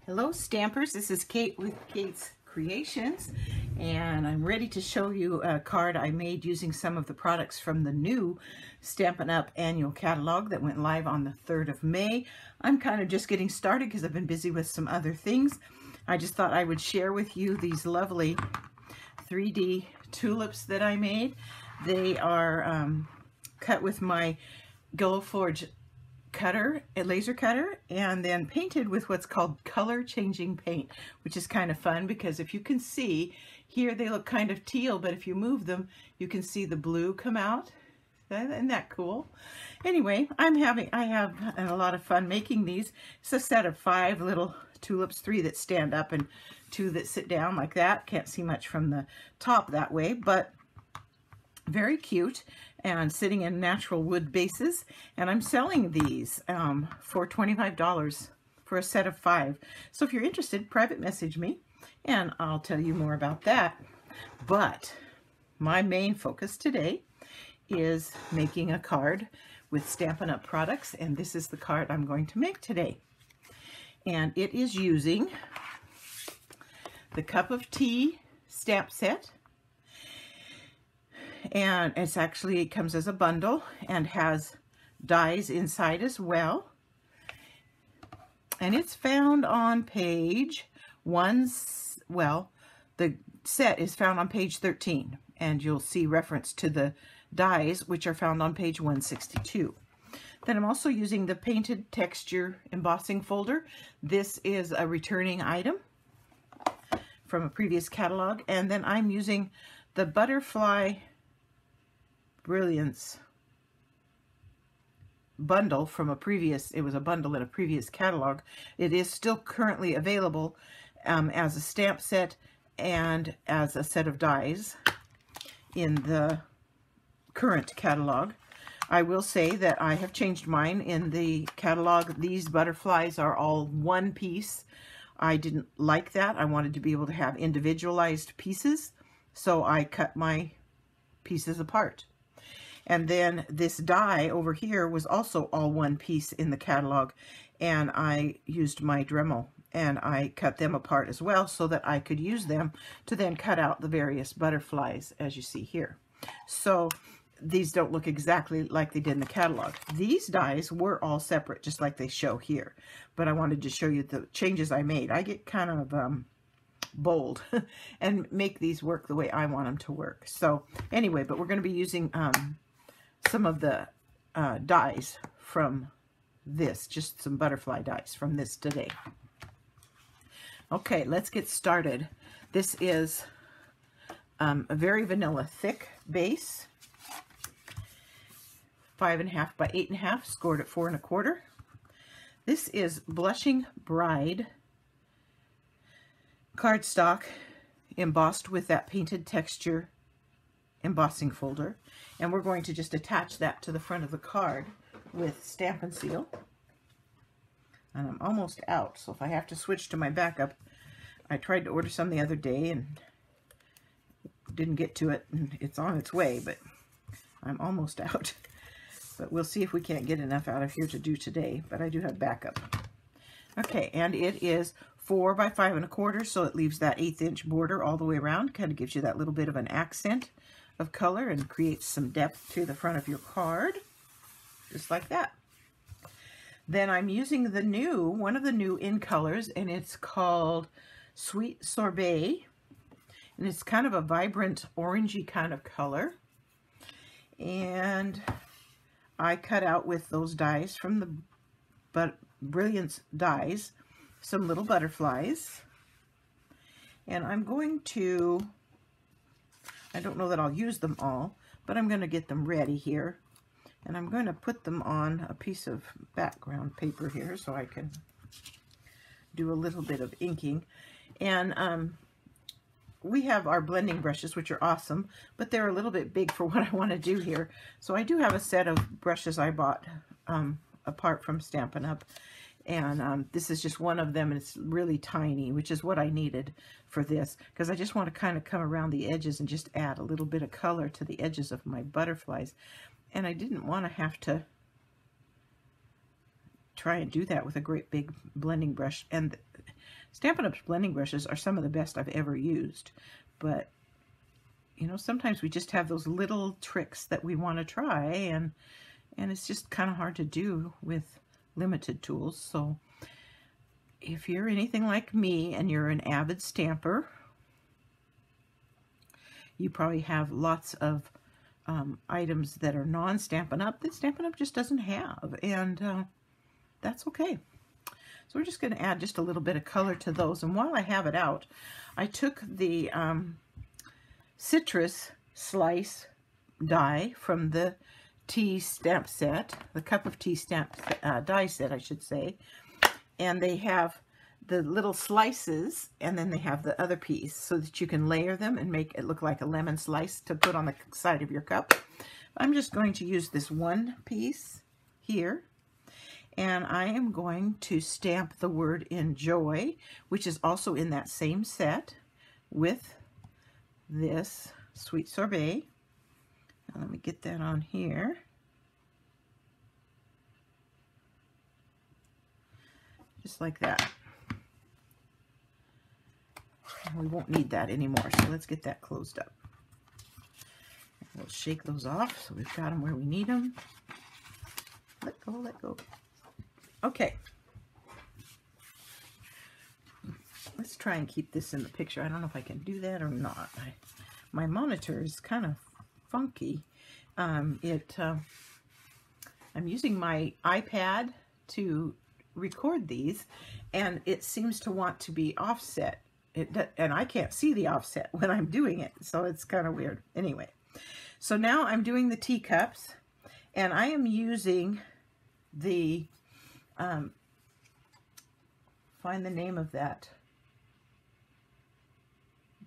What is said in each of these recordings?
Hello Stampers, this is Kate with Kate's Creations, and I'm ready to show you a card I made using some of the products from the new Stampin' Up! Annual Catalog that went live on the 3rd of May. I'm kind of just getting started because I've been busy with some other things. I just thought I would share with you these lovely 3D tulips that I made. They are cut with my Glowforge cutter, a laser cutter, and then painted with what's called color changing paint, which is kind of fun because if you can see here, they look kind of teal, but if you move them, you can see the blue come out. Isn't that cool? Anyway, I have a lot of fun making these. It's a set of 5 little tulips, 3 that stand up and 2 that sit down like that. Can't see much from the top that way, but very cute and sitting in natural wood bases. And I'm selling these for $25 for a set of 5. So if you're interested, private message me and I'll tell you more about that. But my main focus today is making a card with Stampin' Up! Products, and this is the card I'm going to make today. And it is using the Cup of Tea stamp set. And it comes as a bundle and has dies inside as well. And it's found on page the set is found on page 13, and you'll see reference to the dies, which are found on page 162. Then I'm also using the Painted Texture Embossing Folder. This is a returning item from a previous catalog. And then I'm using the Butterfly Brilliance bundle from it was a bundle in a previous catalog. It is still currently available as a stamp set and as a set of dies in the current catalog. I will say that I have changed mine in the catalog. These butterflies are all one piece. I didn't like that. I wanted to be able to have individualized pieces, so I cut my pieces apart. And then this die over here was also all one piece in the catalog, and I used my Dremel and I cut them apart as well so that I could use them to then cut out the various butterflies as you see here. So these don't look exactly like they did in the catalog. These dies were all separate, just like they show here, but I wanted to show you the changes I made. I get kind of bold and make these work the way I want them to work. So anyway, but we're going to be using some of the dies from this, just some butterfly dies from this today. Okay, let's get started. This is a very vanilla thick base, 5.5 by 8.5, scored at 4 1/4. This is Blushing Bride cardstock embossed with that Painted Texture Embossing Folder, and we're going to just attach that to the front of the card with Stampin' Seal. And I'm almost out, so if I have to switch to my backup, I tried to order some the other day and didn't get to it, and it's on its way, but I'm almost out. But we'll see if we can't get enough out of here to do today, but I do have backup. Okay, and it is 4 by 5 1/4, so it leaves that 1/8 inch border all the way around. Kind of gives you that little bit of an accent of color and creates some depth to the front of your card, just like that. Then I'm using one of the new in colors, and it's called Sweet Sorbet, and it's kind of a vibrant orangey kind of color. And I cut out with those dies from the Brilliance dies some little butterflies, and I'm going to, I don't know that I'll use them all, but I'm going to get them ready here, and I'm going to put them on a piece of background paper here so I can do a little bit of inking. And we have our blending brushes, which are awesome, but they're a little bit big for what I want to do here. So I do have a set of brushes I bought apart from Stampin' Up! And this is just one of them, and it's really tiny, which is what I needed for this, because I just want to kind of come around the edges and just add a little bit of color to the edges of my butterflies. And I didn't want to have to try and do that with a great big blending brush. And Stampin' Up's blending brushes are some of the best I've ever used. But, you know, sometimes we just have those little tricks that we want to try, and it's just kind of hard to do with limited tools. So if you're anything like me and you're an avid stamper, you probably have lots of items that are non-Stampin' Up that Stampin' Up just doesn't have, and that's okay. So we're just going to add just a little bit of color to those. And while I have it out, I took the citrus slice die from the tea stamp set, the cup of tea stamp die set, I should say. And they have the little slices, and then they have the other piece so that you can layer them and make it look like a lemon slice to put on the side of your cup. I'm just going to use this one piece here, and I am going to stamp the word enjoy, which is also in that same set, with this Sweet Sorbet. Now, let me get that on here. Just like that. We won't need that anymore, so let's get that closed up. We'll shake those off so we've got them where we need them. Let go, let go. Okay. Let's try and keep this in the picture. I don't know if I can do that or not. My monitor is kind of funky. I'm using my iPad to record these, and it seems to want to be offset. And I can't see the offset when I'm doing it, so it's kind of weird. Anyway, so now I'm doing the teacups, and I am using the, find the name of that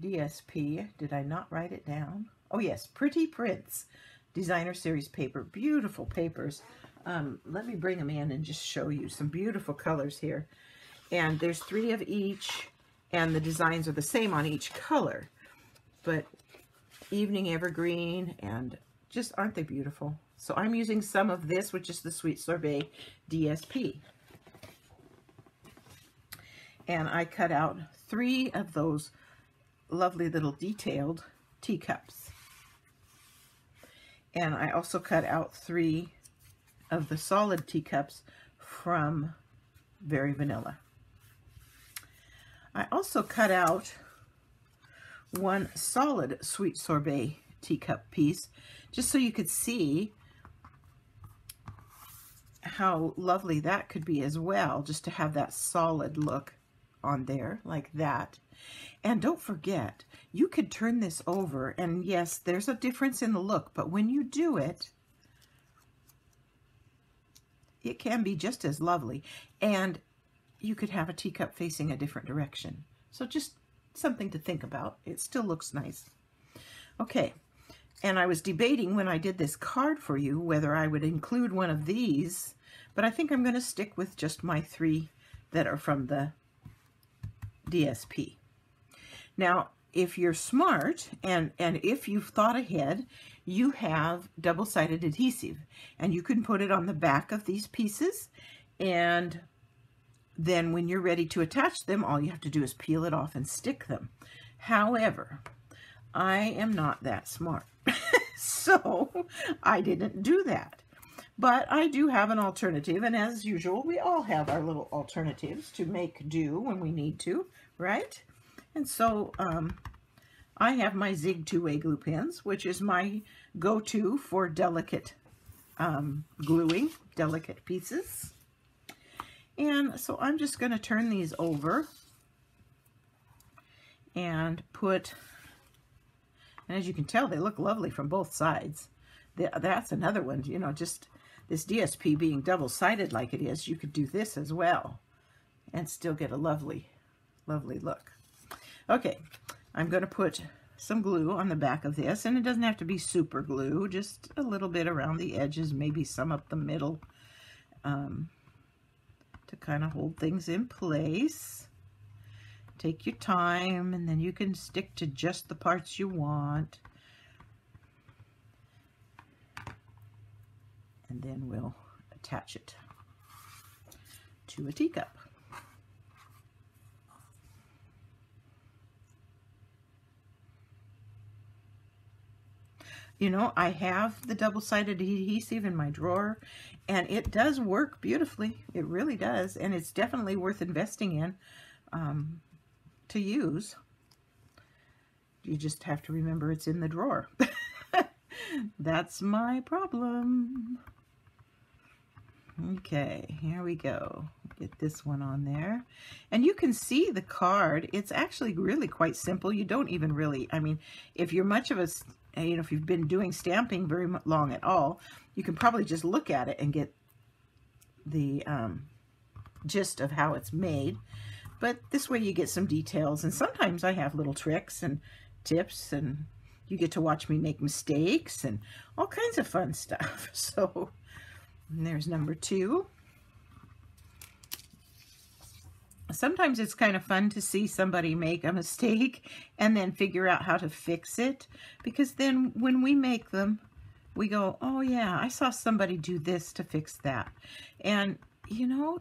DSP. Did I not write it down? Oh yes, Pretty Prints Designer Series paper. Beautiful papers. Let me bring them in and just show you some beautiful colors here. And there's 3 of each, and the designs are the same on each color. But Evening Evergreen, and just aren't they beautiful? So I'm using some of this, which is the Sweet Sorbet DSP. And I cut out 3 of those lovely little detailed teacups. And I also cut out 3 of the solid teacups from Very Vanilla. I also cut out 1 solid Sweet Sorbet teacup piece, just so you could see how lovely that could be as well, just to have that solid look on there like that. And don't forget, you could turn this over, and yes, there's a difference in the look, but when you do it, it can be just as lovely. And you could have a teacup facing a different direction. So just something to think about. It still looks nice. Okay, and I was debating when I did this card for you whether I would include one of these, but I think I'm going to stick with just my 3 that are from the DSP. Now, if you're smart and if you've thought ahead, you have double-sided adhesive, and you can put it on the back of these pieces, and then when you're ready to attach them, all you have to do is peel it off and stick them. However, I am not that smart, so I didn't do that. But I do have an alternative, and as usual, we all have our little alternatives to make do when we need to, right? And so I have my Zig 2-way glue pens, which is my go-to for delicate gluing, delicate pieces. And so I'm just going to turn these over and put, and as you can tell, they look lovely from both sides. That's another one, you know, just this DSP being double-sided like it is, you could do this as well and still get a lovely, lovely look. Okay, I'm going to put some glue on the back of this, and it doesn't have to be super glue, just a little bit around the edges, maybe some up the middle, to kind of hold things in place. Take your time, and then you can stick to just the parts you want. And then we'll attach it. to a teacup. You know, I have the double-sided adhesive in my drawer, and it does work beautifully. It really does, and it's definitely worth investing in to use. You just have to remember it's in the drawer. That's my problem. Okay, here we go. Get this one on there. And you can see the card. It's actually really quite simple. You don't even really, I mean, if you're much of a, you know, if you've been doing stamping very long at all, you can probably just look at it and get the gist of how it's made. But this way you get some details. And sometimes I have little tricks and tips, and you get to watch me make mistakes and all kinds of fun stuff. So there's number 2. Sometimes it's kind of fun to see somebody make a mistake and then figure out how to fix it, because then when we make them, we go, oh yeah, I saw somebody do this to fix that. And you know,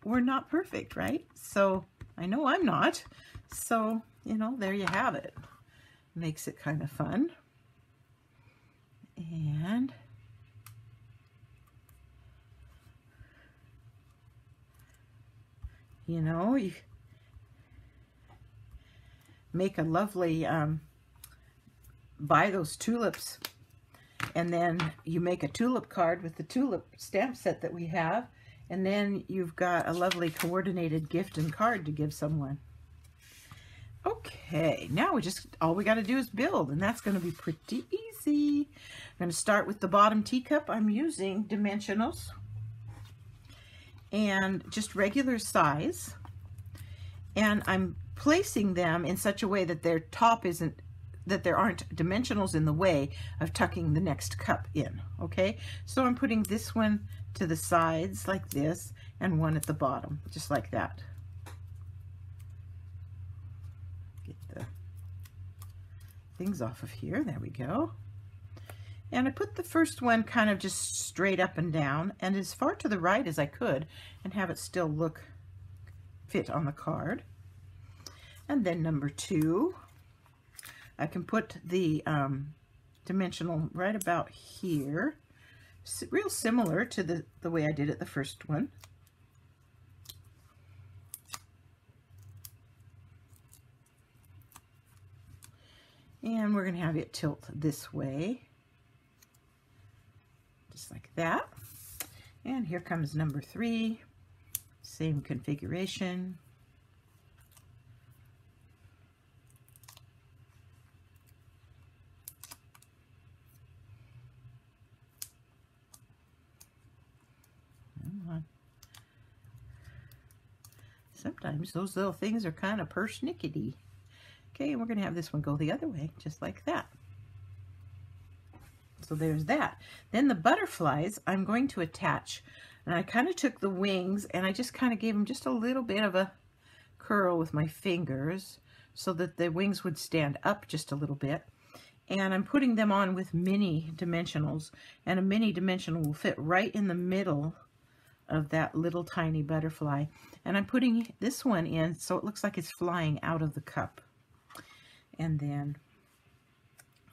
we're not perfect, right? So I know I'm not. So, you know, there you have it. Makes it kind of fun. And you know, you make a lovely, buy those tulips, and then you make a tulip card with the tulip stamp set that we have, and then you've got a lovely coordinated gift and card to give someone. Okay, now all we got to do is build, and that's going to be pretty easy. I'm going to start with the bottom teacup. I'm using dimensionals and just regular size, and I'm placing them in such a way that their top isn't, that there aren't dimensionals in the way of tucking the next cup in. Okay, so I'm putting this one to the sides like this, and one at the bottom, just like that. Get the things off of here. There we go. And I put the first one kind of just straight up and down, and as far to the right as I could, and have it still fit on the card. And then number 2, I can put the dimensional right about here, real similar to the way I did it the first one. And we're going to have it tilt this way, just like that. And here comes number 3, same configuration. Come on. Sometimes those little things are kind of persnickety. Okay, and we're going to have this one go the other way, just like that. So there's that. Then the butterflies I'm going to attach, and I kind of took the wings and I just kind of gave them just a little bit of a curl with my fingers so that the wings would stand up just a little bit. And I'm putting them on with mini dimensionals, and a mini dimensional will fit right in the middle of that little tiny butterfly. And I'm putting this one in so it looks like it's flying out of the cup. And then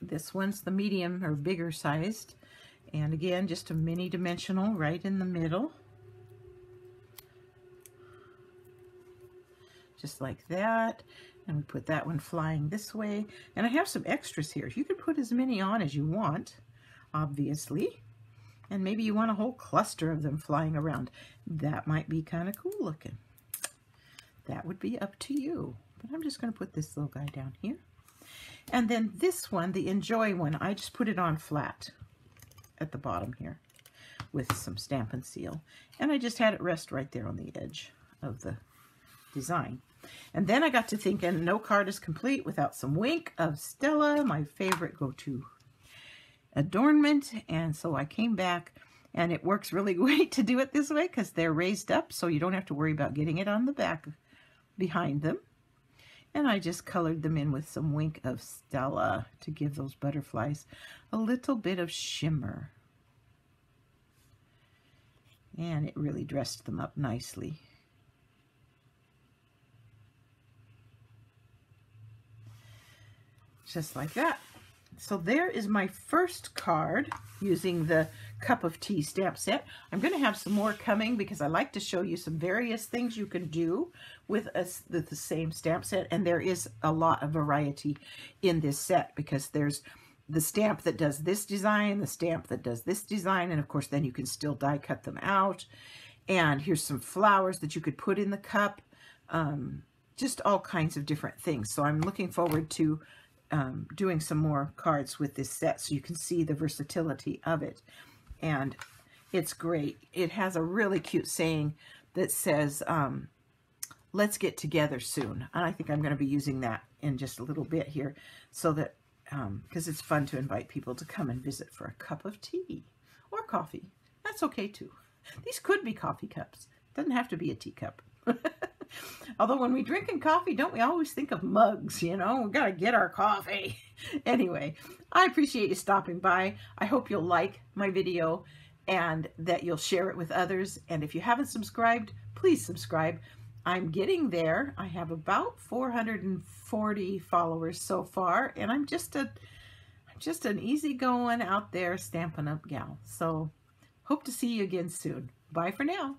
this one's the medium or bigger sized, and again just a mini dimensional right in the middle, just like that. And we put that one flying this way, and I have some extras here. You can put as many on as you want, obviously, and maybe you want a whole cluster of them flying around. That might be kind of cool looking. That would be up to you, but I'm just going to put this little guy down here. And then this one, the Enjoy one, I just put it on flat at the bottom here with some Stampin' Seal. And I just had it rest right there on the edge of the design. And then I got to thinking, no card is complete without some Wink of Stella, my favorite go-to adornment. And so I came back, and it works really great to do it this way because they're raised up, so you don't have to worry about getting it on the back behind them. And I just colored them in with some Wink of Stella to give those butterflies a little bit of shimmer. And it really dressed them up nicely. Just like that. So there is my first card using the Cup of Tea stamp set. I'm going to have some more coming because I like to show you some various things you can do with the same stamp set. And there is a lot of variety in this set because there's the stamp that does this design, the stamp that does this design, and of course then you can still die cut them out. And here's some flowers that you could put in the cup. Just all kinds of different things. So I'm looking forward to doing some more cards with this set so you can see the versatility of it. And it's great. It has a really cute saying that says, let's get together soon. And I think I'm going to be using that in just a little bit here so that, because it's fun to invite people to come and visit for a cup of tea or coffee. That's okay too. These could be coffee cups. Doesn't have to be a teacup. Although when we drinking coffee, don't we always think of mugs, you know? We gotta get our coffee. Anyway, I appreciate you stopping by. I hope you'll like my video and that you'll share it with others. And if you haven't subscribed, please subscribe. I'm getting there. I have about 440 followers so far, and I'm just an easygoing out there Stampin' Up gal. So hope to see you again soon. Bye for now.